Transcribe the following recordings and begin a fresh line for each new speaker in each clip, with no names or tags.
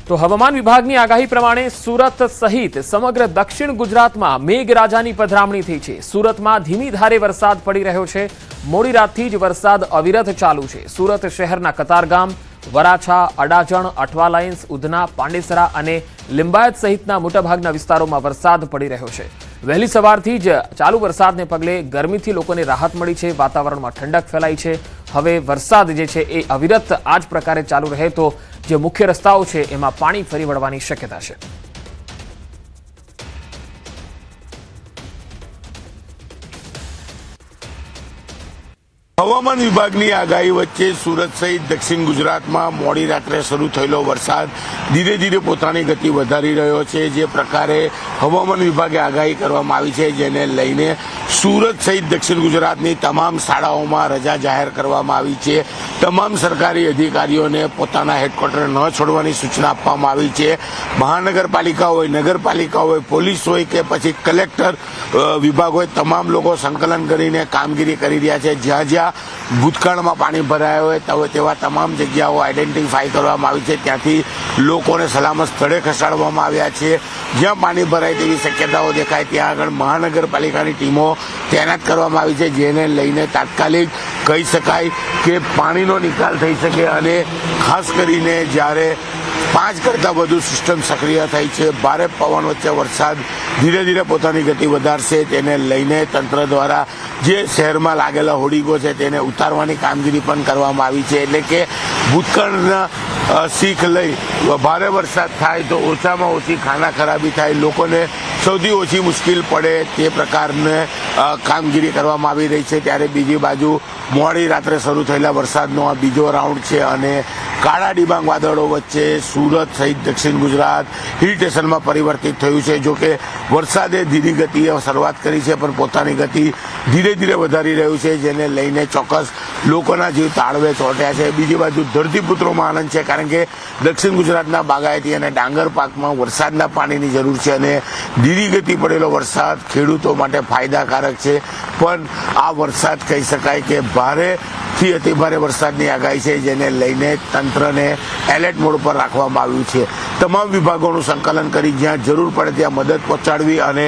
તો હવામાન વિભાગની આગાહી પ્રમાણે સુરત સહિત સમગ્ર દક્ષિણ ગુજરાતમાં મેઘરાજાની પધરામણી થઈ છે। સુરતમાં ધીમી ધારે વરસાદ પડી રહ્યો છે। મોડી રાતથી જ વરસાદ અવિરત ચાલુ છે। સુરત શહેરના કતારગામ, વરાછા, અડાજણ, અઠવા લાઇન્સ, ઉધના, પાંડેસરા અને લિંબાયત સહિતના મોટાભાગના વિસ્તારોમાં વરસાદ પડી રહ્યો છે। વહેલી સવારથી જ ચાલુ વરસાદને પગલે ગરમીથી લોકોને રાહત મળી છે। વાતાવરણમાં ઠંડક ફેલાઈ છે। હવે વરસાદ જે છે એ અવિરત આ જ પ્રકારે ચાલુ રહે તો જે મુખ્ય રસ્તાઓ છે એમાં પાણી ફરી વળવાની શક્યતા છે।
હવામાન વિભાગની આગાહી વચ્ચે સુરત સહિત દક્ષિણ ગુજરાતમાં મોડી રાત્રે શરૂ થયેલો વરસાદ ધીરે ધીરે પોતાની ગતિ વધારી રહ્યો છે। જે પ્રકારે હવામાન વિભાગે આગાહી કરવામાં આવી છે, જેને લઈને સુરત સહિત દક્ષિણ ગુજરાતની તમામ શાળાઓમાં રજા જાહેર કરવામાં આવી છે। તમામ સરકારી અધિકારીઓને પોતાના હેડક્વાર્ટર ન છોડવાની સૂચના આપવામાં આવી છે। મહાનગરપાલિકા હોય, નગરપાલિકા હોય, પોલીસ હોય કે પછી કલેક્ટર વિભાગ હોય, તમામ લોકો સંકલન કરીને કામગીરી કરી રહ્યા છે। જ્યાં જ્યાં ભૂતકાળમાં પાણી ભરાયા હોય તેવા તમામ જગ્યાઓ આઈડેન્ટિફાઈ કરવામાં આવી છે। ત્યાંથી લોકોને સલામત સ્થળે ખસેડવામાં આવ્યા છે। જ્યાં પાણી ભરાય તેવી શક્યતાઓ દેખાય ત્યાં આગળ મહાનગરપાલિકાની ટીમો તૈનાત કરવામાં આવી છે, જેને લઈને તાત્કાલિક કહી શકાય કે પાણીનો નિકાલ થઈ શકે। અને ખાસ કરીને જ્યારે 5 કરતાં વધુ સિસ્ટમ સક્રિય થઈ છે, ભારે પવન વચ્ચે વરસાદ ધીરે ધીરે પોતાની ગતિ વધારશે, તેને લઈને તંત્ર દ્વારા જે શહેરમાં લાગેલા હોડીગો છે તેને ઉતારવાની કામગીરી પણ કરવામાં આવી છે। એટલે કે ભૂતકાળના શીખ લઈ ભારે વરસાદ થાય તો ઓછામાં ઓછી ખાના ખરાબી થાય, લોકોને સૌથી ઓછી મુશ્કેલ પડે તે પ્રકારની કામગીરી કરવામાં આવી રહી છે। ત્યારે બીજી બાજુ મોડી રાત્રે શરૂ થયેલા વરસાદનો આ બીજો રાઉન્ડ છે અને કાળા ડિબાંગ વાદળો વચ્ચે સુરત સહિત દક્ષિણ ગુજરાત હિલ સ્ટેશનમાં પરિવર્તિત થયું છે। જો કે વરસાદે ધીરી ગતિએ શરૂઆત કરી છે પણ પોતાની ગતિ ધીરે ધીરે વધારી રહ્યું છે, જેને લઈને ચોક્કસ લોકોના જીવ તાળવે ચોંટ્યા છે। બીજી બાજુ ધરતીપુત્રોમાં આનંદ છે, કારણ કે દક્ષિણ ગુજરાતના બાગાયતી અને ડાંગર પાકમાં વરસાદના પાણીની જરૂર છે અને ધીરી ગતિ પડેલો વરસાદ ખેડૂતો માટે ફાયદાકારક છે। પણ આ વરસાદ કહી શકાય કે ભારેથી અતિભારે વરસાદની આગાહી છે, જેને લઈને તંત્રને એલર્ટ મોડ પર રાખવામાં આવ્યું છે। તમામ વિભાગોનું સંકલન કરી જ્યાં જરૂર પડે ત્યાં મદદ પહોંચાડવી અને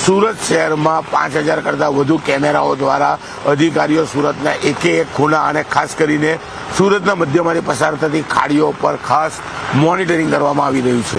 સુરત શહેરમાં 5000 કરતાં વધુ કેમેરાઓ દ્વારા અધિકારીઓ સુરતના એકે એક ખૂણા અને ખાસ કરીને સુરતના મધ્યમાંથી પસાર થતી ખાડીઓ પર ખાસ મોનિટરિંગ કરવામાં આવી રહ્યું છે।